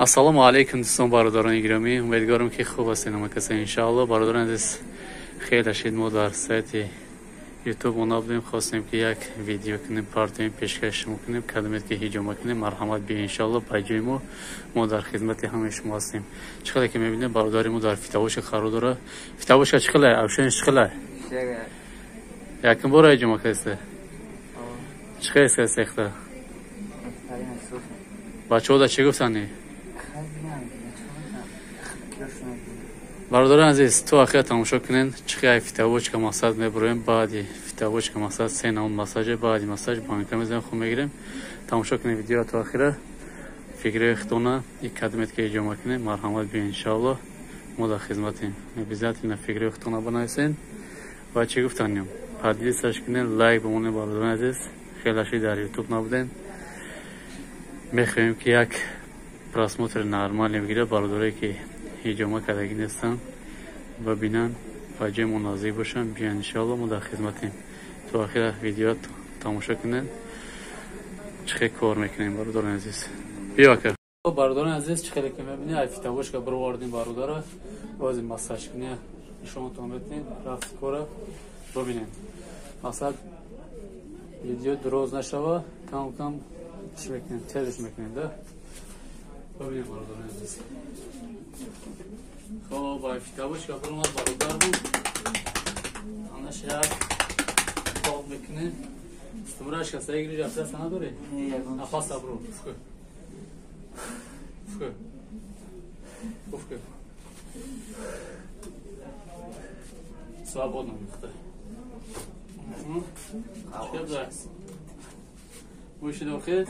ассалому алейкум дӯстон бародарони гиромӣ, умедворам ки хуб ҳастед намакаса иншаалло. бародарон азиз, хеле шид мо дар сайти ютуб омада будем, хостем ки як видео кунем, партоим пешкаш шумо кунем, кадомед ки ҳиҷома кунем, марҳамат бия иншаалло. ба ҷои мо дар хизмати ҳамаи шумо ҳастем. чиқаде ки мебинем бародари мо дар фитавошка қарор дора. фитавошка чиқалай авшони чиқалай якин бора ҳиҷома касте чиқа эска сехта бачаҳода чӣ гуфтани? бародарон азиз, ту ахира тамошо кунен чиқаи фитавочка масаж мебуроем. баъди фитавочка масаж 3 наун масаже, баъди масаж банка мезанем, хуб мегирем. тамошо кунем видео ту ахира. фикри хитона и кадомед ки иҷома кунем, марҳамат бия иншаалло. мо дар хизматем. обязательно фикри хитона банависен ва чӣ гуфтанем подписааш кунен, лайк бимонем. бародарон азиз, хелаши дар ютуб набудем. мехоҳем ки як просмотр нормале бигирад. бародаре ки ҳиҷома кардаги нестан бабинан, ба ҷои мо назик бошанд, биён иншаалло. мо дар хизматем. то ахира видео тамошо кунен чиқе кор мекунем. бародарон азиз, биё ака. бародарон азиз, чиқе ки мебинед ай фитавошка бировардем бародара бози массаж кунем, нишонтон метнем, рафти кора бабинем. масад видео дуроз нашава, кам кам чӣ мекунем, тезш мекунем да. бабинем бародарон азиз. خب ای فیتاوشکا برام باردار بود آنها شهر خواب میکنه استمرارش کسایی گیری جفته سنا داره نخواست برو فکر فکر فکر свободно میخته شکر دارست بوشی دارخید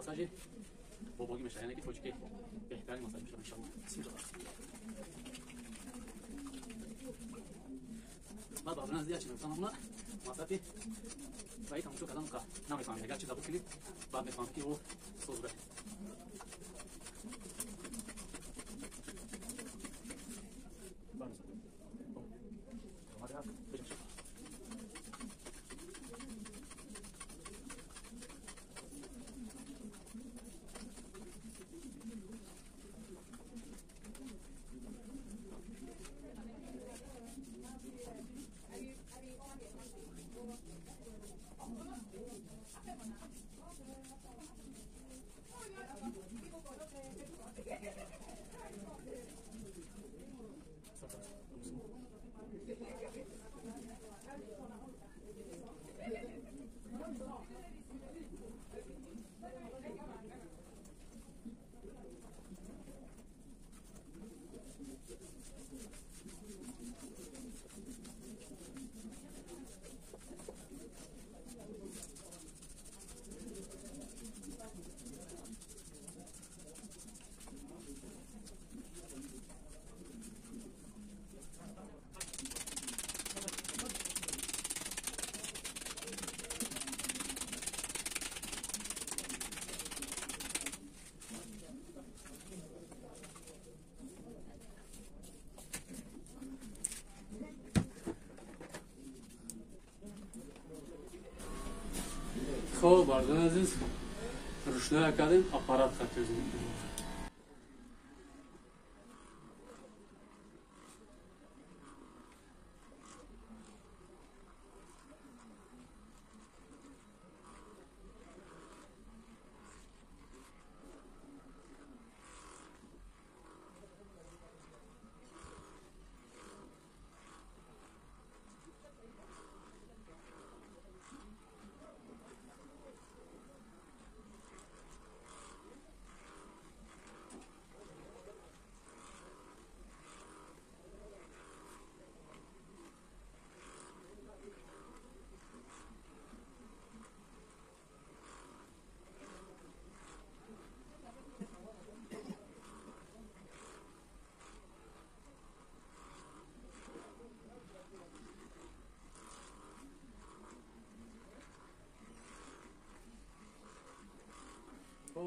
مساجی باباگی میشه یعنی که توچی که بهترین مساج میشه انشالله. بسم الله. ما بعضی از دیگه مثلا اونا مسافتی باید همون کدام که نمیفهمم اگر چیزا بکنید بعد میفهمم که او سوزه. خب بردن عزیز روشنه کردیم آپارات خط یوز میکنیم.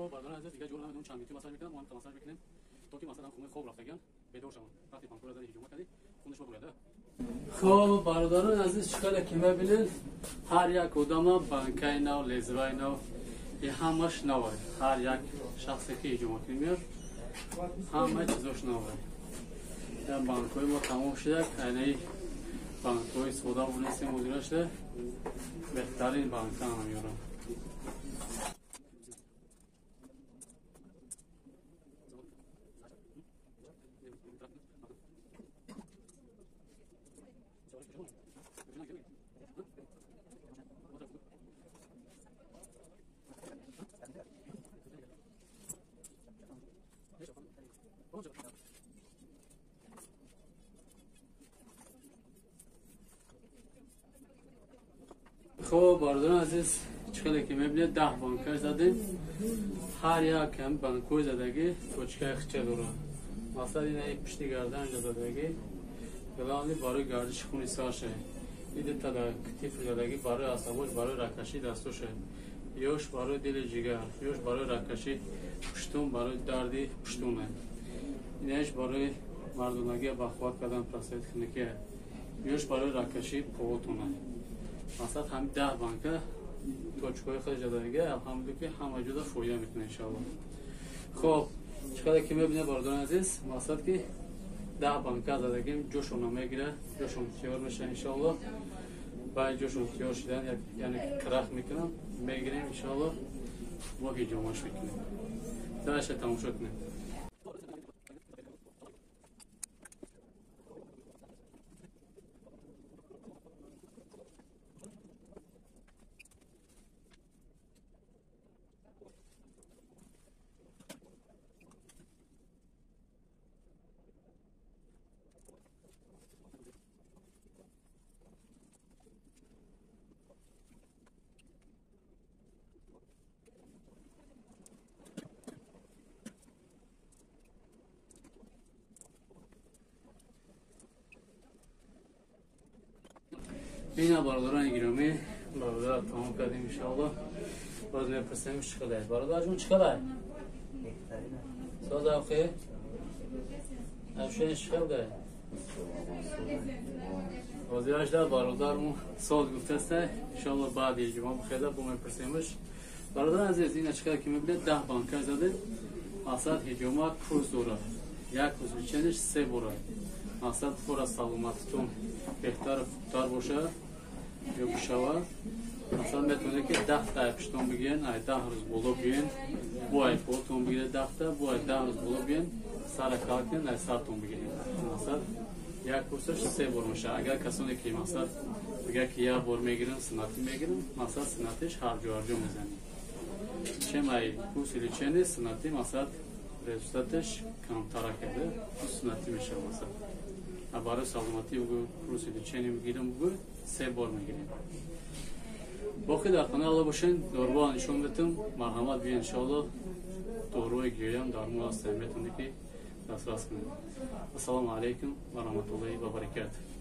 خب برادران عزیز دیگه جور نمیدونم چند میتونم مساج میکنم مهم مساج بکنیم تا که مثلا خونه خوب رفتگان بیدار شوم وقتی پانکور زدی هجوم کردی خونش ببرده. خب برادران عزیز چقدر که میبینید هر یک کدام بانکای نو لیزرای نو این همش نوه هر یک شخصی که هجوم میاد همه چیزاش نوه. این بانکای ما تمام شده یعنی بانکای سودا بونیسی مدیره شده بهترین بانکا هم میارم. خب برادران عزیز چقدر که میبینید 10 بانکای زدیم هر یک هم بانکای زدگی توچکای خچه داره مثلا این پشتی گردن زدگی گلانی برای گردش خونی ساشه این تا کتیف زدگی برای عصبوش برای رکشی دستوشه یوش برای دل جگر یوش برای رکشی پشتون برای دردی پشتونه اینش برای مردونگی بخواد کردن پرستیت خنکه یوش برای رکشی پوتونه مثلا هم 10 بانکه توچکای خود جداگه الحمدلله که همه جدا فویا میتونه انشاءالله. خب چقدر که میبینه برادران عزیز مثلا که 10 بانکه زدگیم جوشون میگیره جوشون تیار میشه انشاءالله بعد جوشون تیار شدن یعنی کرخ میکنم میگیریم انشاءالله با هجوماش میکنیم درش تماشا کنیم. این برادران گرامی برادر تمام کردیم انشاءالله باز میپرسیم چقدر برادر جون چقدر ساز آخه افشین چقدر وزیرش در برادرمون ساز گفته است انشاءالله بعد یه جمعه بخیده با میپرسیمش. برادر عزیز این چقدر که میبینید 10 بانکر زده اصلا هجومه کروز دوره یک کروز بچنش 3 بوره مثلا پر از سلامتتون بهتر خوبتر باشه یا بشوه مثلا میتونه که 10 تا پشتون بگین 10 روز بولو بگین بوی پولتون بگیره 10 تا بوی 10 روز بولو بگین سر کارکن سرتون بگیرین مثلا یک کورسش 3 بار میشه. اگر کسانی که مثلا بگه که یک بار میگیرن سنتی میگیرن مثلا سنتیش هر جا میزنیم چه مای کورسی چنی سنتی مثلا رزولتاتش کمتر کرده سنتی میشه مثلا برای سلامتی بگو کورسی چنی میگیرم بگو 3 بار میگیریم. باقی در کانال باشین دوروا نشون بدم مرحمت بیا انشاءالله دوروی گیریم در مواست میتونی که دسترس کنید. السلام علیکم و رحمت الله و برکاته.